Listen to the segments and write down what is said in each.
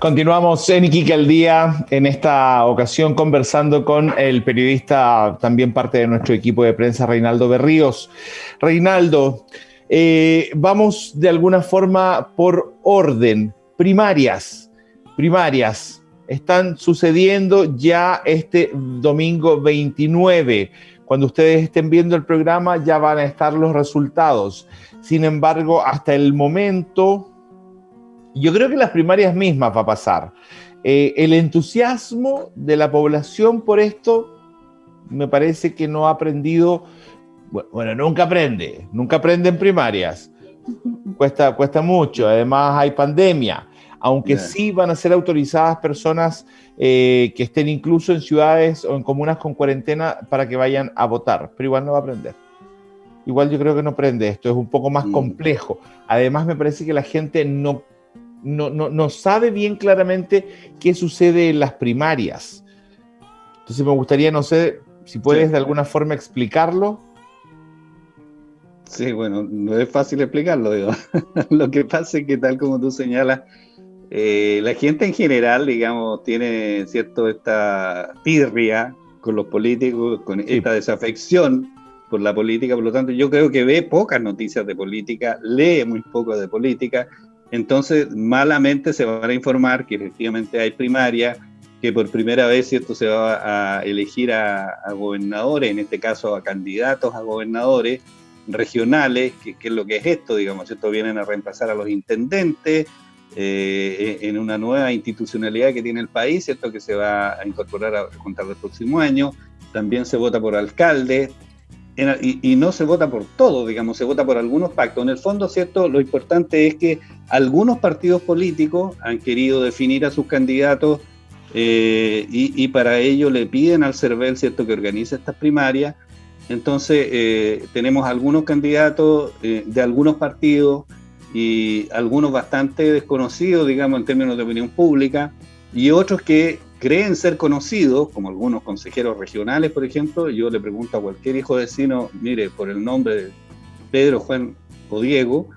Continuamos en Iquique al Día, en esta ocasión conversando con el periodista, también parte de nuestro equipo de prensa, Reinaldo Berríos. Reinaldo, vamos de alguna forma por orden. Primarias están sucediendo ya este domingo 29. Cuando ustedes estén viendo el programa ya van a estar los resultados. Sin embargo, hasta el momento, yo creo que las primarias mismas va a pasar. El entusiasmo de la población por esto me parece que no ha aprendido. Bueno, nunca aprende en primarias. Cuesta mucho, además hay pandemia. Aunque sí van a ser autorizadas personas que estén incluso en ciudades o en comunas con cuarentena para que vayan a votar, pero igual no va a aprender. Igual yo creo que no aprende, esto es un poco más complejo. Además me parece que la gente no sabe bien claramente qué sucede en las primarias. Entonces me gustaría, no sé, si puedes de alguna forma explicarlo. Sí, bueno, no es fácil explicarlo, digo. Lo que pasa es que tal como tú señalas, la gente en general, digamos, tiene esta tirria con los políticos, con esta desafección por la política. Por lo tanto, yo creo que ve pocas noticias de política, lee muy poco de política. Entonces, malamente se van a informar que efectivamente hay primaria, que por primera vez, ¿cierto?, se va a elegir a gobernadores, en este caso a candidatos a gobernadores regionales, que es lo que es esto, digamos, ¿cierto? Vienen a reemplazar a los intendentes en una nueva institucionalidad que tiene el país, ¿cierto?, que se va a incorporar a contar del próximo año. También se vota por alcaldes, y no se vota por todo, digamos, se vota por algunos pactos. En el fondo, ¿cierto?, lo importante es que algunos partidos políticos han querido definir a sus candidatos y para ello le piden al CERVEL, ¿cierto?, que organice estas primarias. Entonces, tenemos algunos candidatos de algunos partidos y algunos bastante desconocidos, digamos, en términos de opinión pública, y otros que creen ser conocidos, como algunos consejeros regionales, por ejemplo. Yo le pregunto a cualquier hijo vecino, mire, por el nombre de Pedro, Juan o Diego,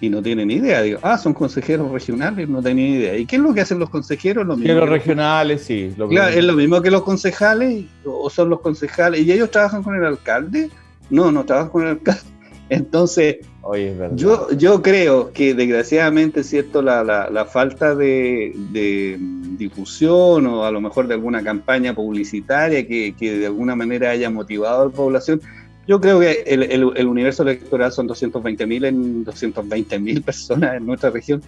y no tienen idea. Digo, son consejeros regionales, no tienen idea. ¿Y qué es lo que hacen los consejeros? Lo mismo los regionales, sí. Claro, es lo mismo que los concejales, o son los concejales, y ellos trabajan con el alcalde. No trabajan con el alcalde. Entonces, oye, es verdad. Yo creo que desgraciadamente, ¿cierto?, la falta de difusión o a lo mejor de alguna campaña publicitaria que de alguna manera haya motivado a la población. Yo creo que el universo electoral son 220.000 personas en nuestra región.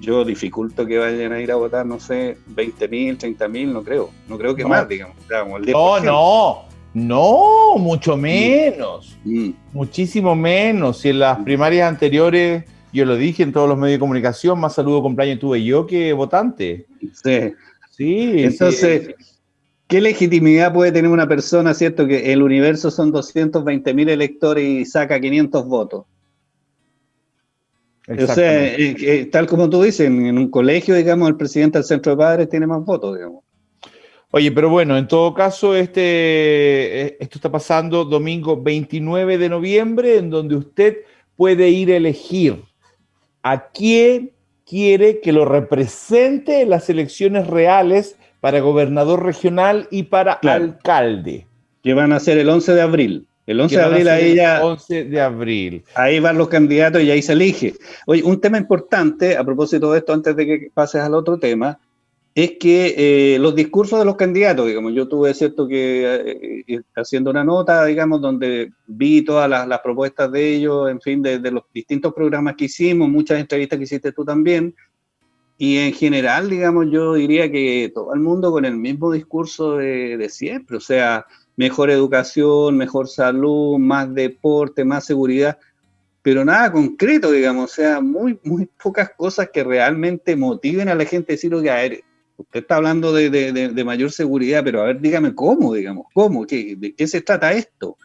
Yo dificulto que vayan a ir a votar, no sé, 20.000, 30.000, no creo que más, digamos, como el 10%. No, mucho menos, muchísimo menos. Si en las primarias anteriores, yo lo dije en todos los medios de comunicación, más saludo cumpleaños tuve yo que votante. Sí. Entonces, ¿qué legitimidad puede tener una persona, cierto, que el universo son 220.000 electores y saca 500 votos? O sea, tal como tú dices, en un colegio, digamos, el presidente del centro de padres tiene más votos, digamos. Oye, pero bueno, en todo caso, esto está pasando domingo 29 de noviembre, en donde usted puede ir a elegir a quién quiere que lo represente en las elecciones reales para gobernador regional y para alcalde. Que van a ser el 11 de abril. El 11 de abril ahí ya... 11 de abril. Ahí van los candidatos y ahí se elige. Oye, un tema importante, a propósito de esto, antes de que pases al otro tema, es que los discursos de los candidatos, digamos, yo tuve, cierto, que haciendo una nota, digamos, donde vi todas las propuestas de ellos, en fin, de los distintos programas que hicimos, muchas entrevistas que hiciste tú también, y en general, digamos, yo diría que todo el mundo con el mismo discurso de siempre, o sea, mejor educación, mejor salud, más deporte, más seguridad, pero nada concreto, digamos, o sea, muy pocas cosas que realmente motiven a la gente a decir, oye, a ver, usted está hablando de mayor seguridad, pero a ver, dígame cómo, digamos, ¿cómo? ¿De qué se trata esto?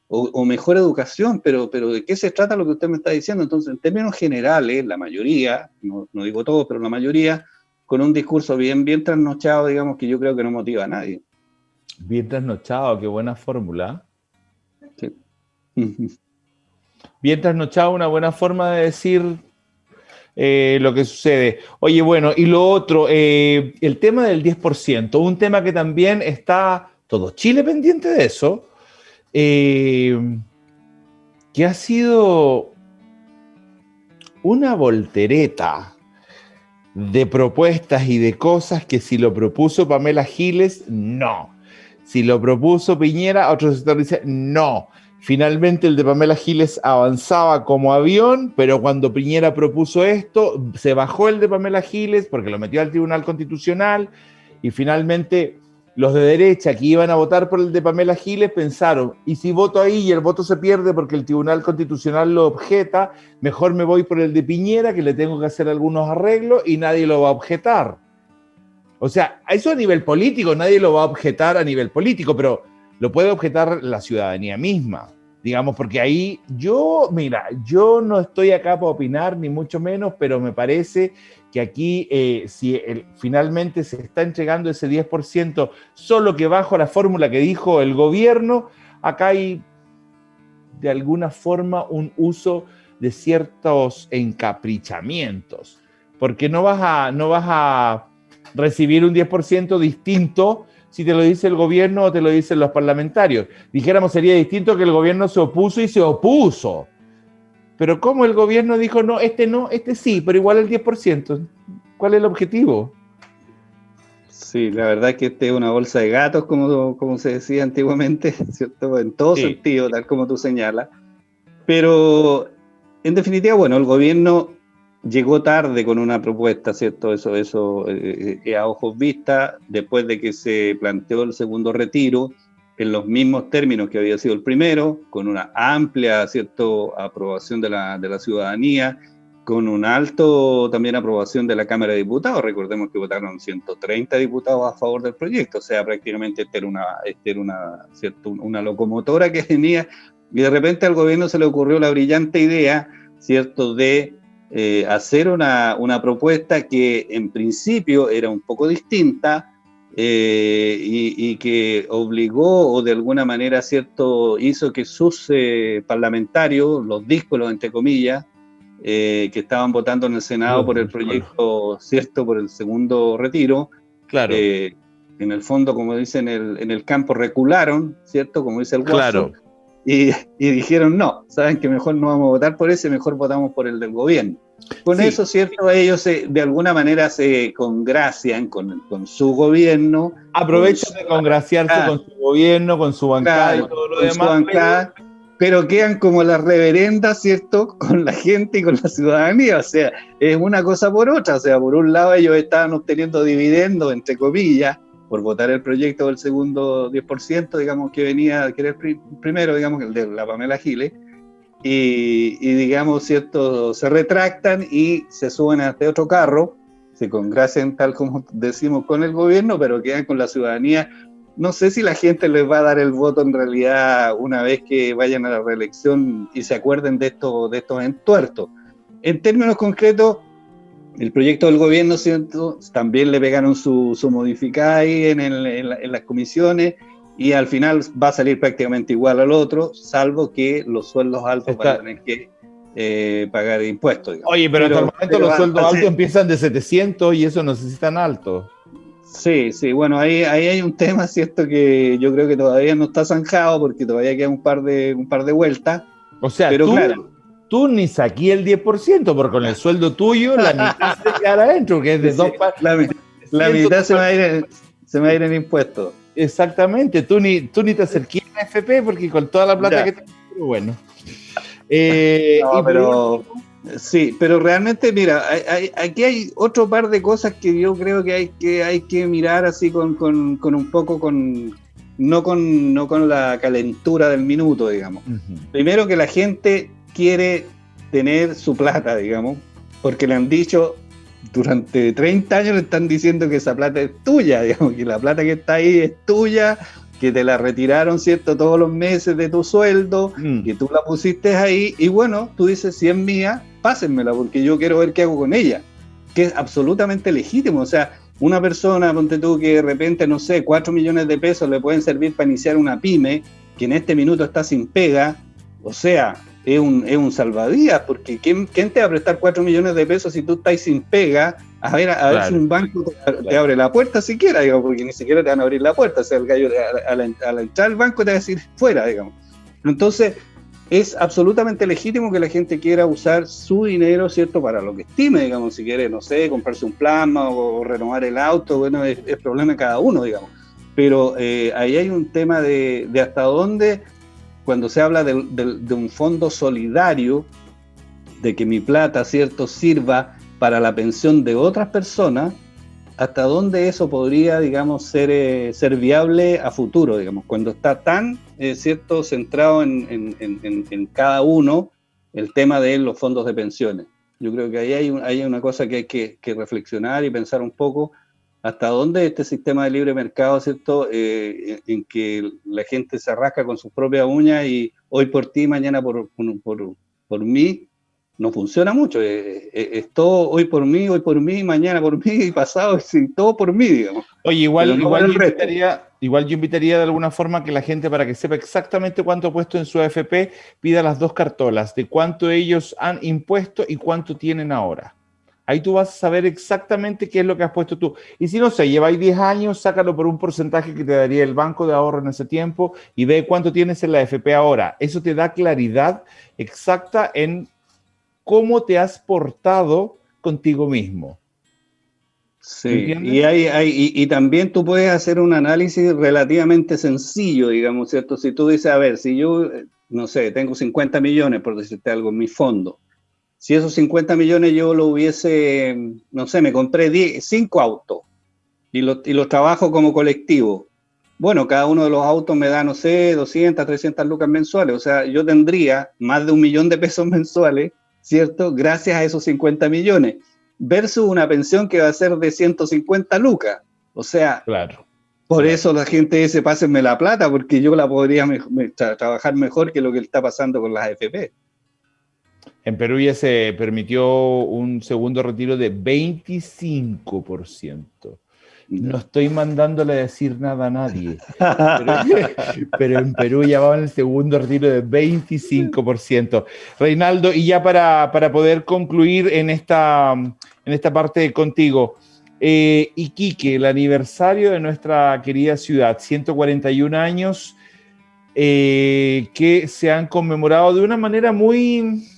O mejor educación, pero ¿de qué se trata lo que usted me está diciendo? Entonces, en términos generales, la mayoría, no digo todos, pero la mayoría, con un discurso bien trasnochado, digamos, que yo creo que no motiva a nadie. Bien trasnochado, qué buena fórmula. Sí. Bien trasnochado, una buena forma de decir, lo que sucede. Oye, bueno, y lo otro, el tema del 10%, un tema que también está todo Chile pendiente de eso, que ha sido una voltereta de propuestas y de cosas que si lo propuso Pamela Giles, no. Si lo propuso Piñera, otro sector dice no. Finalmente el de Pamela Giles avanzaba como avión, pero cuando Piñera propuso esto, se bajó el de Pamela Giles porque lo metió al Tribunal Constitucional y finalmente los de derecha que iban a votar por el de Pamela Giles pensaron, y si voto ahí y el voto se pierde porque el Tribunal Constitucional lo objeta, mejor me voy por el de Piñera, que le tengo que hacer algunos arreglos y nadie lo va a objetar. O sea, eso a nivel político, nadie lo va a objetar a nivel político, pero lo puede objetar la ciudadanía misma, digamos, porque ahí yo no estoy acá para opinar, ni mucho menos, pero me parece que aquí, si finalmente se está entregando ese 10%, solo que bajo la fórmula que dijo el gobierno, acá hay de alguna forma un uso de ciertos encaprichamientos, porque no vas a recibir un 10% distinto si te lo dice el gobierno o te lo dicen los parlamentarios. Dijéramos, sería distinto que el gobierno se opuso y se opuso. Pero ¿cómo el gobierno dijo no, este sí, pero igual el 10%? ¿Cuál es el objetivo? Sí, la verdad es que este es una bolsa de gatos, como se decía antiguamente, ¿cierto? En todo sentido, tal como tú señalas. Pero, en definitiva, bueno, el gobierno llegó tarde con una propuesta, ¿cierto? Eso a ojos vistas, después de que se planteó el segundo retiro, en los mismos términos que había sido el primero, con una amplia, ¿cierto?, aprobación de la ciudadanía, con un alto también aprobación de la Cámara de Diputados. Recordemos que votaron 130 diputados a favor del proyecto, o sea, prácticamente esta era una locomotora que venía, y de repente al gobierno se le ocurrió la brillante idea, ¿cierto?, de hacer una propuesta que en principio era un poco distinta, y que obligó o de alguna manera, ¿cierto?, hizo que sus parlamentarios, los díscolos entre comillas, que estaban votando en el Senado por el proyecto, ¿cierto?, por el segundo retiro, claro, en el fondo, como dicen en el campo, recularon, ¿cierto?, como dice el Watson, claro. y dijeron no, saben que mejor no vamos a votar por ese, mejor votamos por el del gobierno. Con eso, ¿cierto?, ellos de alguna manera se congracian con su gobierno. Aprovechan de congraciarse con su gobierno, con su bancada, claro, y todo lo demás. Bancada, pero quedan como las reverendas, ¿cierto?, con la gente y con la ciudadanía. O sea, es una cosa por otra. O sea, por un lado ellos estaban obteniendo dividendos, entre comillas, por votar el proyecto del segundo 10%, digamos, que era el primero, digamos, el de la Pamela Giles, y digamos, ¿cierto?, se retractan y se suben a este otro carro, se congracian, tal como decimos, con el gobierno, pero quedan con la ciudadanía. No sé si la gente les va a dar el voto en realidad una vez que vayan a la reelección y se acuerden de estos entuertos. En términos concretos, el proyecto del gobierno, ¿cierto?, también le pegaron su modificada ahí en las comisiones, y al final va a salir prácticamente igual al otro, salvo que los sueldos altos van a tener que pagar impuestos, digamos. Oye, pero hasta el momento los sueldos altos empiezan de 700 y eso no sé si es tan alto. Sí, bueno, ahí hay un tema, ¿cierto?, que yo creo que todavía no está zanjado porque todavía queda un par de vueltas. O sea, pero tú ni saquí el 10%, porque con el sueldo tuyo la mitad se quedará adentro, que es de la mitad se va a ir en impuestos. Exactamente, tú ni te acerquís a la FP porque con toda la plata que tenés, pero bueno. Sí, pero realmente, mira, aquí hay otro par de cosas que yo creo que hay que mirar así con un poco, no con la calentura del minuto, digamos. Uh-huh. Primero, que la gente quiere tener su plata, digamos, porque le han dicho, durante 30 años le están diciendo que esa plata es tuya, digamos, que la plata que está ahí es tuya, que te la retiraron, ¿cierto?, todos los meses de tu sueldo, que tú la pusiste ahí, y bueno, tú dices, si es mía, pásenmela, porque yo quiero ver qué hago con ella, que es absolutamente legítimo. O sea, una persona, ponte tú, que de repente, no sé, 4 millones de pesos le pueden servir para iniciar una pyme, que en este minuto está sin pega, o sea, es un salvavidas, porque ¿quién te va a prestar 4 millones de pesos si tú estás sin pega? A ver claro, si un banco te abre la puerta siquiera, digamos, porque ni siquiera te van a abrir la puerta, o sea, el gallo a la entrar al banco te va a decir fuera, digamos. Entonces, es absolutamente legítimo que la gente quiera usar su dinero, ¿cierto?, para lo que estime, digamos, si quiere, no sé, comprarse un plasma o renovar el auto, bueno, es problema de cada uno, digamos. Pero ahí hay un tema de hasta dónde, cuando se habla de un fondo solidario, de que mi plata, ¿cierto?, sirva para la pensión de otras personas, hasta dónde eso podría, digamos, ser viable a futuro, digamos, cuando está tan, ¿cierto?, centrado en cada uno el tema de los fondos de pensiones. Yo creo que ahí hay una cosa que hay que reflexionar y pensar un poco hasta dónde este sistema de libre mercado, ¿cierto?, en que la gente se rasca con sus propias uñas y hoy por ti, mañana por mí, no funciona mucho. Es todo hoy por mí, mañana por mí y pasado, todo por mí, digamos. Oye, igual yo invitaría de alguna forma que la gente, para que sepa exactamente cuánto ha puesto en su AFP, pida las dos cartolas de cuánto ellos han impuesto y cuánto tienen ahora. Ahí tú vas a saber exactamente qué es lo que has puesto tú. Y si no sé, lleváis 10 años, sácalo por un porcentaje que te daría el banco de ahorro en ese tiempo y ve cuánto tienes en la AFP ahora. Eso te da claridad exacta en cómo te has portado contigo mismo. Sí, y también tú puedes hacer un análisis relativamente sencillo, digamos, ¿cierto? Si tú dices, a ver, si yo, no sé, tengo 50 millones, por decirte algo, en mi fondo, si esos 50 millones yo lo hubiese, no sé, me compré 5 autos y los trabajo como colectivo, bueno, cada uno de los autos me da, no sé, 200, 300 lucas mensuales, o sea, yo tendría más de 1 millón de pesos mensuales, ¿cierto? Gracias a esos 50 millones, versus una pensión que va a ser de 150 lucas. O sea, claro, por eso la gente dice, pásenme la plata, porque yo la podría trabajar mejor que lo que está pasando con las AFP. En Perú ya se permitió un segundo retiro de 25%. No estoy mandándole a decir nada a nadie, pero en Perú ya va en el segundo retiro de 25%. Reinaldo, y ya para poder concluir en esta parte contigo, Iquique, el aniversario de nuestra querida ciudad, 141 años que se han conmemorado de una manera muy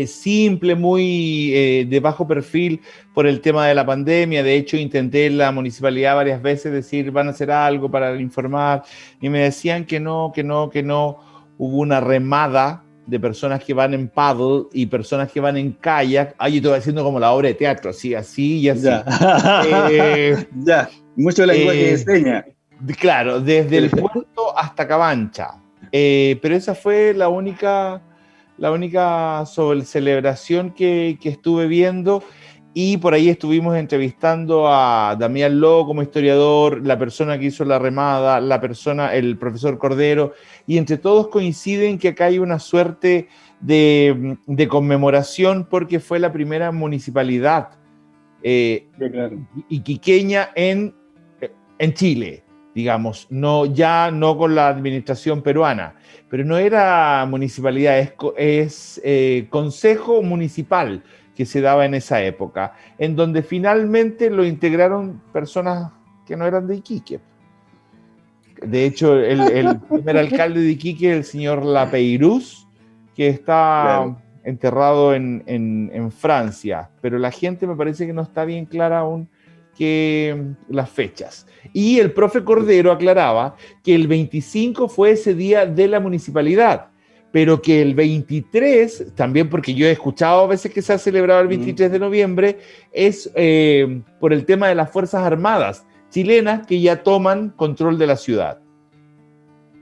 simple, muy de bajo perfil por el tema de la pandemia. De hecho, intenté en la municipalidad varias veces decir, van a hacer algo para informar, y me decían que no. Hubo una remada de personas que van en paddle y personas que van en kayak. Yo estoy haciendo como la obra de teatro, así y así. Ya, mucho lenguaje de señas. Claro, desde el puerto hasta Cabancha. Pero esa fue la única celebración que estuve viendo, y por ahí estuvimos entrevistando a Damián Ló como historiador, la persona que hizo la remada, el profesor Cordero, y entre todos coinciden que acá hay una suerte de conmemoración porque fue la primera municipalidad iquiqueña en Chile, digamos, ya no con la administración peruana, pero no era municipalidad, es consejo municipal que se daba en esa época, en donde finalmente lo integraron personas que no eran de Iquique. De hecho, el primer alcalde de Iquique, el señor Lapeiruz, que está enterrado en Francia, pero la gente me parece que no está bien clara aún que las fechas. Y el profe Cordero aclaraba que el 25 fue ese día de la municipalidad, pero que el 23, también porque yo he escuchado a veces que se ha celebrado el 23 de noviembre, es por el tema de las Fuerzas Armadas chilenas que ya toman control de la ciudad.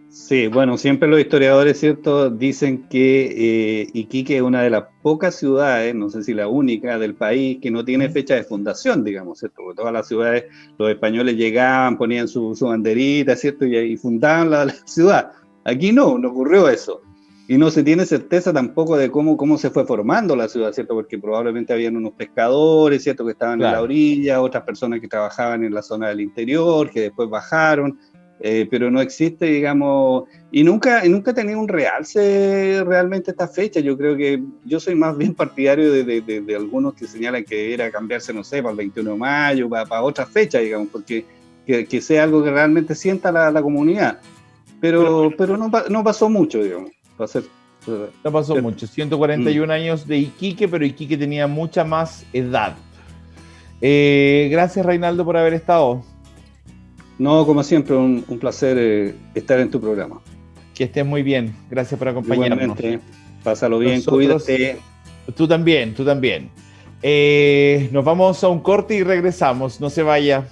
Sí, bueno, siempre los historiadores, ¿cierto?, dicen que Iquique es una de las pocas ciudades, no sé si la única del país, que no tiene fecha de fundación, digamos, ¿cierto? Porque todas las ciudades, los españoles llegaban, ponían su banderita, ¿cierto?, y fundaban la ciudad. Aquí no ocurrió eso. Y no se tiene certeza tampoco de cómo se fue formando la ciudad, ¿cierto? Porque probablemente habían unos pescadores, ¿cierto?, que estaban en la orilla, otras personas que trabajaban en la zona del interior, que después bajaron. pero no existe, digamos, y nunca he tenido un realce realmente esta fecha. Yo creo que yo soy más bien partidario de algunos que señalan que era cambiarse, no sé, para el 21 de mayo, para otra fecha, digamos, porque que sea algo que realmente sienta la comunidad. Pero no pasó mucho, digamos, para ser... No pasó mucho, 141 años de Iquique, pero Iquique tenía mucha más edad. Gracias, Reinaldo, por haber estado. No, como siempre, un placer estar en tu programa. Que estés muy bien. Gracias por acompañarnos. Igualmente, pásalo bien, cuídate. Tú también. Nos vamos a un corte y regresamos. No se vaya.